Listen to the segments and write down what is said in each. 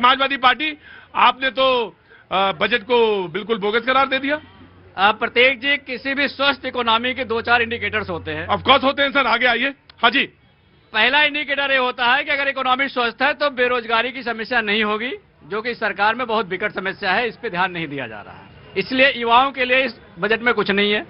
Samajwadi party, आपने तो budget को बिल्कुल बोगस करार दे दिया। प्रत्येक जी, किसी भी स्वस्थ इकोनॉमी के 2-4 इंडिकेटर्स होते हैं। ऑफ कोर्स होते हैं सर, आगे आइए। हाँ जी। पहला इंडिकेटर ये होता है कि अगर इकोनॉमी स्वस्थ है तो बेरोजगारी की समस्या नहीं होगी, जो कि सरकार में बहुत विकट समस्या है, इस पे ध्यान नहीं दिया जा रहा है। इसलिए युवाओं के लिए इस बजट में कुछ नहीं है।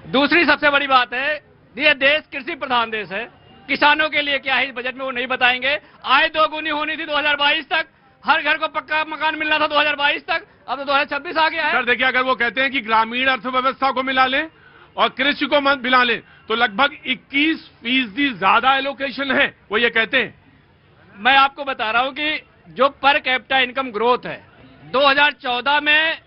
दूसरी सबसे बड़ी बात है, ये देश कृषि प्रधान देश है, किसानों के लिए क्या है इस बजट में वो नहीं बताएंगे। आय दोगुनी होनी थी 2022 तक, हर घर को पक्का मकान मिलना था 2022 तक, अब तो 2026 आ गया है। सर देखिए, अगर वो कहते हैं कि ग्रामीण अर्थव्यवस्था को मिला लें और कृषि को मिला लें तो लगभग 21% ज्यादा एलोकेशन है, वो ये कहते हैं। मैं आपको बता रहा हूं कि जो पर कैपिटा इनकम ग्रोथ है 2014 में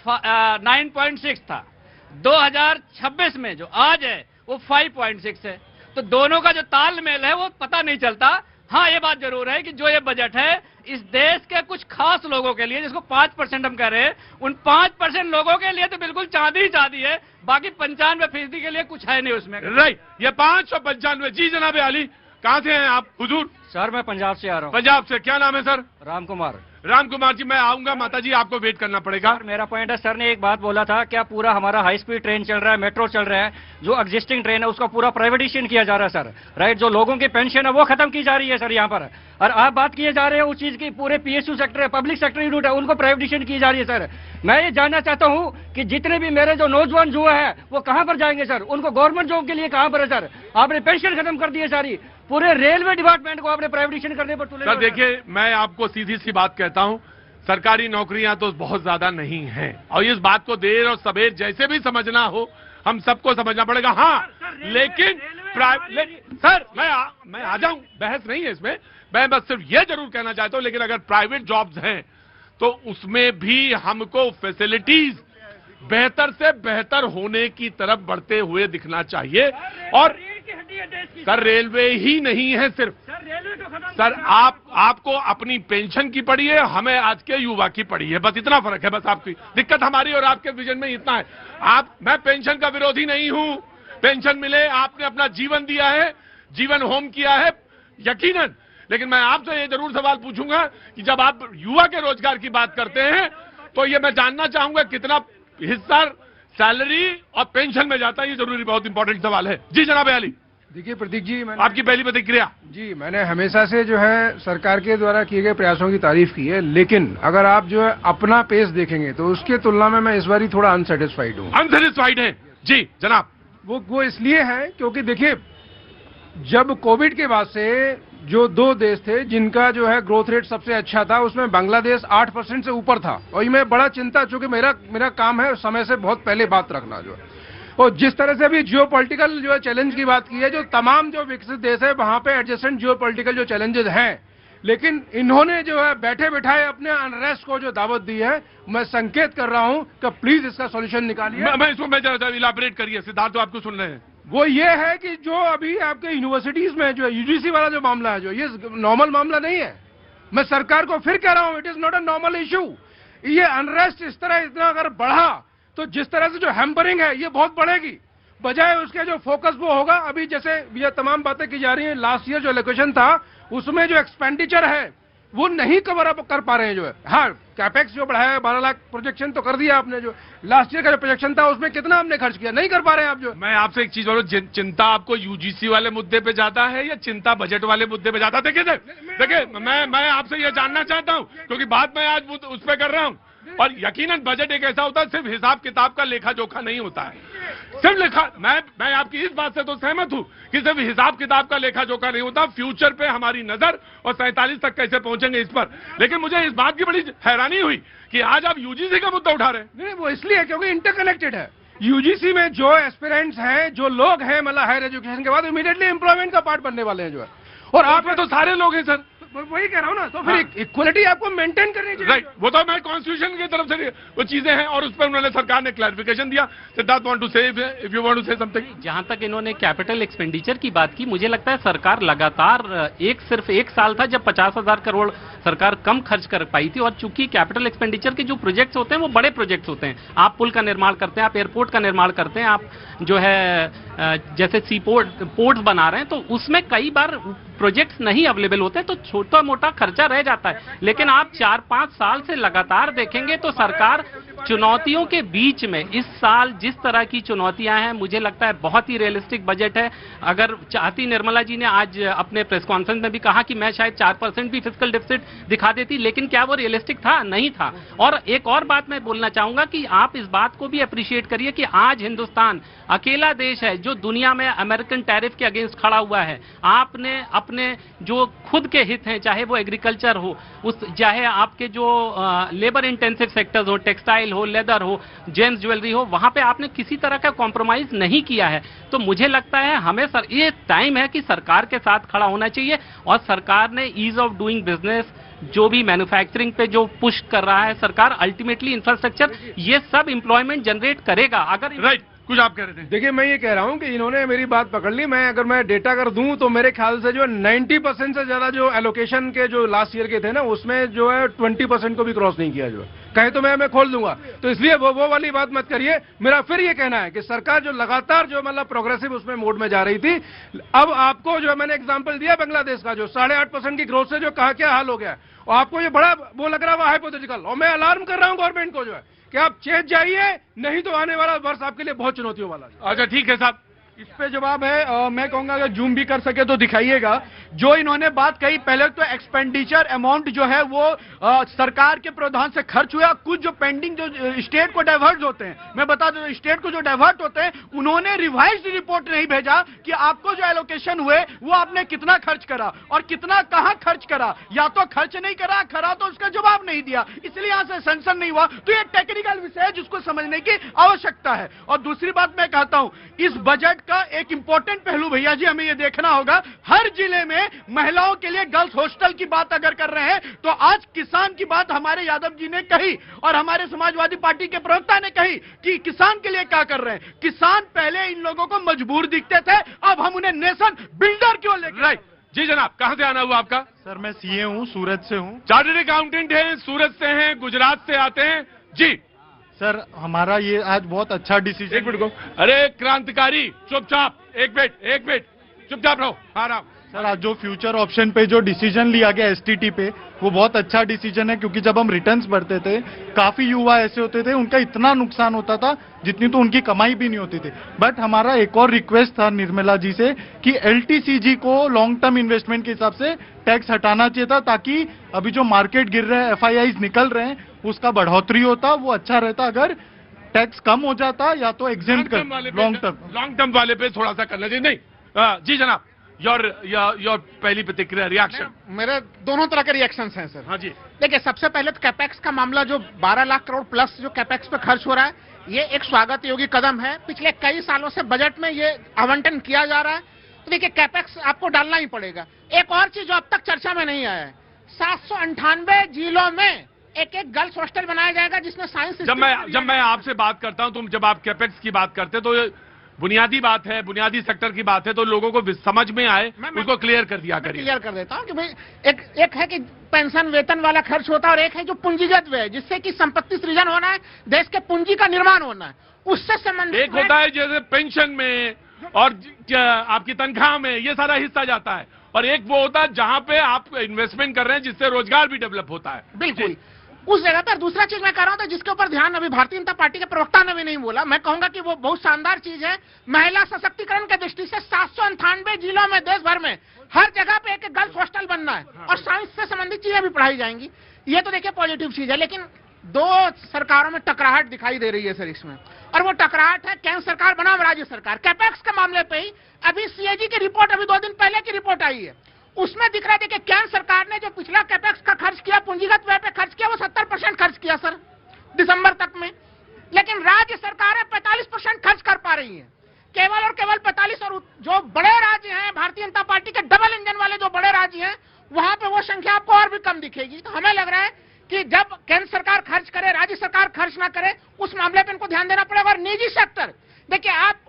9.6 था, 2026 में जो आज है वो 5.6 है। तो दोनों का जो तालमेल है वो पता नहीं चलता। हाँ, ये बात जरूर है कि जो ये बजट है इस देश के कुछ खास लोगों के लिए, जिसको 5% हम कह रहे हैं, उन 5% लोगों के लिए तो बिल्कुल चांदी ही चांदी है, बाकी 95% के लिए कुछ है नहीं उसमें। राइट, ये 595। जी जनाब अली, कहाँ से हैं आप हुजूर? सर मैं पंजाब से आ रहा हूँ। पंजाब से, क्या नाम है सर? राम कुमार। राम कुमार जी, मैं आऊंगा, माता जी आपको वेट करना पड़ेगा। सर मेरा पॉइंट है, सर ने एक बात बोला था, क्या पूरा हमारा हाई स्पीड ट्रेन चल रहा है, मेट्रो चल रहा है, जो एग्जिस्टिंग ट्रेन है उसका पूरा प्राइवेटाइजेशन किया जा रहा है सर, राइट? जो लोगों की पेंशन है वो खत्म की जा रही है सर यहाँ पर, और आप बात किए जा रहे हैं उस चीज की, पूरे पीएसयू सेक्टर है, पब्लिक सेक्टर यूनिट है, उनको प्राइवेटाइजेशन की जा रही है सर। मैं ये जानना चाहता हूँ कि जितने भी मेरे जो नौजवान युवा है वो कहाँ पर जाएंगे सर? उनको गवर्नमेंट जॉब के लिए कहाँ पर है सर? आपने पेंशन खत्म कर दी है सारी, पूरे रेलवे डिपार्टमेंट को आपने प्राइवेटाइजेशन करने पर तुले। सर देखिए, मैं आपको सीधी सी बात कहता हूं, सरकारी नौकरियां तो बहुत ज्यादा नहीं हैं, और इस बात को देर और सबेर जैसे भी समझना हो, हम सबको समझना पड़ेगा। हाँ, लेकिन सर मैं आ जाऊं, बहस नहीं है इसमें, मैं बस सिर्फ ये जरूर कहना चाहता हूं, लेकिन अगर प्राइवेट जॉब्स हैं तो उसमें भी हमको फैसिलिटीज बेहतर से बेहतर होने की तरफ बढ़ते हुए दिखना चाहिए। और सर रेलवे ही नहीं है सिर्फ, सर आपको अपनी पेंशन की पड़ी है, हमें आज के युवा की पड़ी है, बस इतना फर्क है। बस आपकी दिक्कत हमारी और आपके विजन में इतना है। मैं पेंशन का विरोधी नहीं हूं, पेंशन मिले, आपने अपना जीवन दिया है, जीवन होम किया है यकीनन, लेकिन मैं आपसे ये जरूर सवाल पूछूंगा कि जब आप युवा के रोजगार की बात करते हैं तो ये मैं जानना चाहूंगा कितना हिस्सा सैलरी और पेंशन में जाता है, ये जरूरी बहुत इंपॉर्टेंट सवाल है। जी जनाब अली। देखिए प्रतीक जी, आपकी पहली प्रतिक्रिया? जी, मैंने हमेशा से जो है सरकार के द्वारा किए गए प्रयासों की तारीफ की है, लेकिन अगर आप जो है अपना पेस देखेंगे तो उसके तुलना में मैं इस बार थोड़ा अनसेटिस्फाइड हूँ। अनसेटिस्फाइड है? जी जनाब। वो इसलिए है क्योंकि देखिए, जब कोविड के बाद से जो 2 देश थे जिनका जो है ग्रोथ रेट सबसे अच्छा था, उसमें बांग्लादेश 8% से ऊपर था, और ये मैं बड़ा चिंता, चूंकि मेरा काम है समय से बहुत पहले बात रखना जो है, और जिस तरह से अभी जियोपॉलिटिकल जो है चैलेंज की बात की है, जो तमाम जो विकसित देश है वहां पे एडजेसेंट जियोपॉलिटिकल जो चैलेंजेस हैं, लेकिन इन्होंने जो है बैठे बैठाए अपने अनरेस्ट को जो दावत दी है, मैं संकेत कर रहा हूं कि प्लीज इसका सॉल्यूशन निकालिए। मैं इसको इलाबोरेट करिए, सिद्धार्थ तो आपको सुन रहे हैं। वो ये है कि जो अभी आपके यूनिवर्सिटीज में जो यूजीसी वाला जो मामला है, जो ये नॉर्मल मामला नहीं है। मैं सरकार को फिर कह रहा हूं, it is not a normal issue. ये अनरेस्ट इतना अगर बढ़ा तो जिस तरह से जो हैम्परिंग है ये बहुत बढ़ेगी, बजाय उसके जो फोकस वो होगा। अभी जैसे ये तमाम बातें की जा रही हैं, लास्ट ईयर जो एलोकेशन था उसमें जो एक्सपेंडिचर है वो नहीं कवर अप कर पा रहे हैं जो है। हाँ, कैपेक्स जो बढ़ाया है 12 लाख प्रोजेक्शन तो कर दिया आपने, जो लास्ट ईयर का जो प्रोजेक्शन था उसमें कितना आपने खर्च किया, नहीं कर पा रहे हैं आप जो। मैं आपसे एक चीज बोलूं, चिंता आपको यूजीसी वाले मुद्दे पे जाता है या चिंता बजट वाले मुद्दे पे जाता है? देखिए मैं आपसे ये जानना चाहता हूं, क्योंकि बात मैं आज उस पर कर रहा हूं, और यकीनन बजट एक ऐसा होता है, सिर्फ हिसाब किताब का लेखा जोखा नहीं होता है, सिर्फ लेखा। मैं आपकी इस बात से तो सहमत हूं कि सिर्फ हिसाब किताब का लेखा जोखा नहीं होता, फ्यूचर पे हमारी नजर और 47 तक कैसे पहुंचेंगे इस पर। लेकिन मुझे इस बात की बड़ी हैरानी हुई कि आज आप यूजीसी का मुद्दा उठा रहे हैं। नहीं, वो इसलिए क्योंकि इंटरकनेक्टेड है। यूजीसी में जो एस्पिरेंट्स हैं, जो लोग हैं, मतलब हायर एजुकेशन के बाद इमीडिएटली एम्प्लॉयमेंट का पार्ट बनने वाले हैं जो है, और आप में तो सारे लोग हैं सर। वही कह रहा हूँ ना, तो फिर इक्वलिटी आपको मेंटेन करनी चाहिए। राइट, वो तो मैं कॉन्स्टिट्यूशन की तरफ से वो चीजें हैं, और उस पर उन्होंने सरकार ने क्लैरिफिकेशन दिया। Siddharth want to say, if you want to say something. जहां तक इन्होंने कैपिटल एक्सपेंडिचर की बात की, मुझे लगता है सरकार लगातार सिर्फ एक साल था जब 50,000 करोड़ सरकार कम खर्च कर पाई थी, और चूंकि कैपिटल एक्सपेंडिचर के जो प्रोजेक्ट्स होते हैं वो बड़े प्रोजेक्ट्स होते हैं। आप पुल का निर्माण करते हैं, आप एयरपोर्ट का निर्माण करते हैं, आप जो है जैसे सी पोर्ट्स बना रहे हैं, तो उसमें कई बार प्रोजेक्ट्स नहीं अवेलेबल होते हैं, तो छोटा मोटा खर्चा रह जाता है। लेकिन आप 4-5 साल से लगातार देखेंगे तो सरकार चुनौतियों के बीच में, इस साल जिस तरह की चुनौतियां हैं, मुझे लगता है बहुत ही रियलिस्टिक बजट है। अगर चाहती, निर्मला जी ने आज अपने प्रेस कॉन्फ्रेंस में भी कहा कि मैं शायद 4% भी फिस्कल डेफिसिट दिखा देती, लेकिन क्या वो रियलिस्टिक था? नहीं था। और एक और बात मैं बोलना चाहूंगा कि आप इस बात को भी अप्रिशिएट करिए कि आज हिंदुस्तान अकेला देश है जो दुनिया में अमेरिकन टैरिफ के अगेंस्ट खड़ा हुआ है। आपने अपने जो खुद के हित हैं, चाहे वो एग्रीकल्चर हो, चाहे आपके जो लेबर इंटेंसिव सेक्टर्स हो, टेक्सटाइल हो, लेदर हो, जेम्स ज्वेलरी हो, वहां पे आपने किसी तरह का कॉम्प्रोमाइज नहीं किया है। तो मुझे लगता है हमें ये टाइम है कि सरकार के साथ खड़ा होना चाहिए। और सरकार ने ईज ऑफ डूइंग बिजनेस, जो भी मैन्युफैक्चरिंग पे जो पुश कर रहा है सरकार, अल्टीमेटली इंफ्रास्ट्रक्चर, ये सब एम्प्लॉयमेंट जनरेट करेगा। अगर राइट, कुछ आप कह रहे थे? देखिए, मैं ये कह रहा हूं कि इन्होंने मेरी बात पकड़ ली। अगर मैं डेटा कर दूं तो मेरे ख्याल से जो 90% से ज्यादा जो एलोकेशन के जो लास्ट ईयर के थे ना, उसमें जो है 20% को भी क्रॉस नहीं किया। जो कहे तो मैं खोल दूंगा। तो इसलिए वो वाली बात मत करिए। मेरा फिर ये कहना है कि सरकार जो लगातार जो मतलब प्रोग्रेसिव उसमें मोड में जा रही थी, अब आपको जो मैंने एग्जाम्पल दिया बांग्लादेश का, जो 8.5% की ग्रोथ से जो कहा क्या हाल हो गया, और आपको ये बड़ा वो लग रहा है हाइपोथेटिकल। और मैं अलार्म कर रहा हूं गवर्नमेंट को जो है कि आप चेत जाइए, नहीं तो आने वाला वर्ष आपके लिए बहुत चुनौतियों वाला है। अच्छा, ठीक है साहब, इस पे जवाब है। मैं कहूंगा अगर जूम भी कर सके तो दिखाइएगा। जो इन्होंने बात कही, पहले तो एक्सपेंडिचर अमाउंट जो है वो सरकार के प्रावधान से खर्च हुआ। कुछ जो पेंडिंग जो स्टेट को डाइवर्ट होते हैं, मैं बता दूं, स्टेट को जो डाइवर्ट होते हैं, उन्होंने रिवाइज्ड रिपोर्ट नहीं भेजा कि आपको जो एलोकेशन हुए वो आपने कितना खर्च करा और कितना कहां खर्च करा। या तो खर्च नहीं करा तो उसका जवाब नहीं दिया, इसलिए यहां से सेंशन नहीं हुआ। तो ये टेक्निकल विषय है जिसको समझने की आवश्यकता है। और दूसरी बात मैं कहता हूं, इस बजट का एक इंपॉर्टेंट पहलू भैया जी हमें यह देखना होगा, हर जिले में महिलाओं के लिए गर्ल्स हॉस्टल की बात अगर कर रहे हैं, तो आज किसान की बात हमारे यादव जी ने कही और हमारे समाजवादी पार्टी के प्रवक्ता ने कही कि किसान के लिए क्या कर रहे हैं। किसान पहले इन लोगों को मजबूर दिखते थे, अब हम उन्हें नेशन बिल्डर क्यों लेकर। राइट जी जनाब, कहां से आना हुआ आपका? सर मैं सीए हूं, सूरत से हूं। चार्टर्ड अकाउंटेंट हैं, सूरत से हैं, गुजरात से आते हैं जी। सर हमारा ये आज बहुत अच्छा डिसीजन। एक मिनट को, अरे क्रांतिकारी, चुपचाप, एक मिनट चुपचाप रहो। हाँ राम सर, आज जो फ्यूचर ऑप्शन पे जो डिसीजन लिया गया एसटीटी पे, वो बहुत अच्छा डिसीजन है। क्योंकि जब हम रिटर्न्स भरते थे, काफी युवा ऐसे होते थे उनका इतना नुकसान होता था जितनी तो उनकी कमाई भी नहीं होती थी। बट हमारा एक और रिक्वेस्ट था निर्मला जी से कि एलटीसीजी को लॉन्ग टर्म इन्वेस्टमेंट के हिसाब से टैक्स हटाना चाहिए था, ताकि अभी जो मार्केट गिर रहे हैं, एफआईआईज निकल रहे हैं, उसका बढ़ोतरी होता, वो अच्छा रहता। अगर टैक्स कम हो जाता या तो एग्जेम्प्ट कर, लॉन्ग टर्म वाले पे थोड़ा सा करना चाहिए। नहीं जी जनाब, योर पहली प्रतिक्रिया, रिएक्शन? मेरे दोनों तरह के रिएक्शंस हैं सर। हाँ जी। देखिए, सबसे पहले तो कैपेक्स का मामला, जो 12 लाख करोड़ प्लस जो कैपेक्स पे खर्च हो रहा है, ये एक स्वागत योग्य कदम है। पिछले कई सालों से बजट में ये आवंटन किया जा रहा है। तो देखिए, कैपेक्स आपको डालना ही पड़ेगा। एक और चीज जो अब तक चर्चा में नहीं आया है, 798 जिलों में एक गर्ल्स हॉस्टल बनाया जाएगा जिसमें साइंस। जब मैं आपसे बात करता हूं, तुम जब आप कैपेक्स की बात करते तो बुनियादी बात है, बुनियादी सेक्टर की बात है, तो लोगों को समझ में आए, उसको क्लियर कर दिया करिए। क्लियर कर देता हूं कि भाई एक है कि पेंशन वेतन वाला खर्च होता है, और एक है जो पूंजीगत व्यय, जिससे कि संपत्ति सृजन होना है, देश के पूंजी का निर्माण होना है, उससे संबंधित। एक होता है जैसे पेंशन में और आपकी तनख्वाह में, ये सारा हिस्सा जाता है, और एक वो होता है जहां पे आप इन्वेस्टमेंट कर रहे हैं जिससे रोजगार भी डेवलप होता है। बिल्कुल उस जगह पर। दूसरा चीज मैं कह रहा हूं, तो जिसके ऊपर ध्यान अभी भारतीय जनता पार्टी के प्रवक्ता ने भी नहीं बोला, मैं कहूंगा कि वो बहुत शानदार चीज है। महिला सशक्तिकरण की दृष्टि से 798 जिलों में, देश भर में हर जगह पे एक गर्ल्स हॉस्टल बनना है, और साइंस से संबंधित चीजें भी पढ़ाई जाएंगी। ये तो देखिए पॉजिटिव चीज है। लेकिन दो सरकारों में टकराहट दिखाई दे रही है सर इसमें, और वो टकराहट है केंद्र सरकार बनाम राज्य सरकार। कैपेक्स के मामले पे ही अभी सीएजी की रिपोर्ट, अभी 2 दिन पहले की रिपोर्ट आई है, उसमें दिख रहा है कि केंद्र सरकार ने जो पिछला कैपेक्स का खर्च किया, पूंजीगत व्यय पे खर्च किया, वो 70% खर्च किया सर दिसंबर तक में। लेकिन राज्य सरकारें 45% खर्च कर पा रही हैं, केवल और केवल 45। और जो बड़े राज्य हैं, भारतीय जनता पार्टी के डबल इंजन वाले जो बड़े राज्य हैं, वहां पे वो संख्या आपको और भी कम दिखेगी। तो हमें लग रहा है कि जब केंद्र सरकार खर्च करे, राज्य सरकार खर्च ना करे, उस मामले पर इनको ध्यान देना पड़ेगा। और निजी सेक्टर, देखिए आप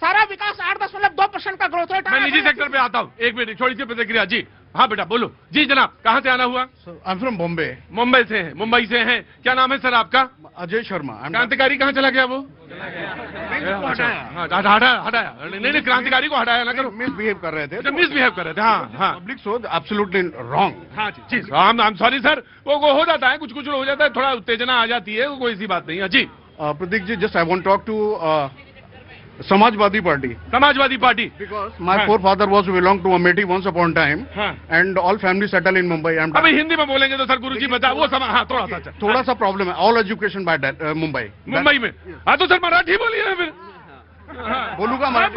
सारा विकास 8.2% का ग्रोथ रेट। मैं निजी सेक्टर पे आता हूँ, एक मिनट छोटी सी प्रतिक्रिया जी। हाँ बेटा बोलो जी। जनाब कहाँ से आना हुआ? I am from Bombay. Mumbai से हैं, मुंबई से हैं। क्या नाम है सर आपका? अजय शर्मा। क्रांतिकारी कहाँ चला गया वो? हटाया नहीं, क्रांतिकारी को हटाया ना करो, मिसबिहेव कर रहे थे, मिसबिहेव कर रहे थे। हाँ हाँ पब्लिक सो एब्सोल्युटली रॉन्ग। हाँ जी, आई एम सॉरी सर, वो हो जाता है, कुछ कुछ हो जाता है, थोड़ा उत्तेजना आ जाती है, कोई सी बात नहीं है जी। Pratik ji, just I want talk to Samajwadi Party. Samajwadi party, Because my forefather was belong to Amethi once upon a time, हाँ। and all family settled in Mumbai. अभी हिंदी में बोलेंगे तो सर गुरुजी बता, वो हाँ थोड़ा सा अच्छा। थोड़ा सा प्रॉब्लम है, all education by Mumbai. Mumbai में, हाँ तो सर मराठी बोलिए फिर। बोलूंगा मराठी।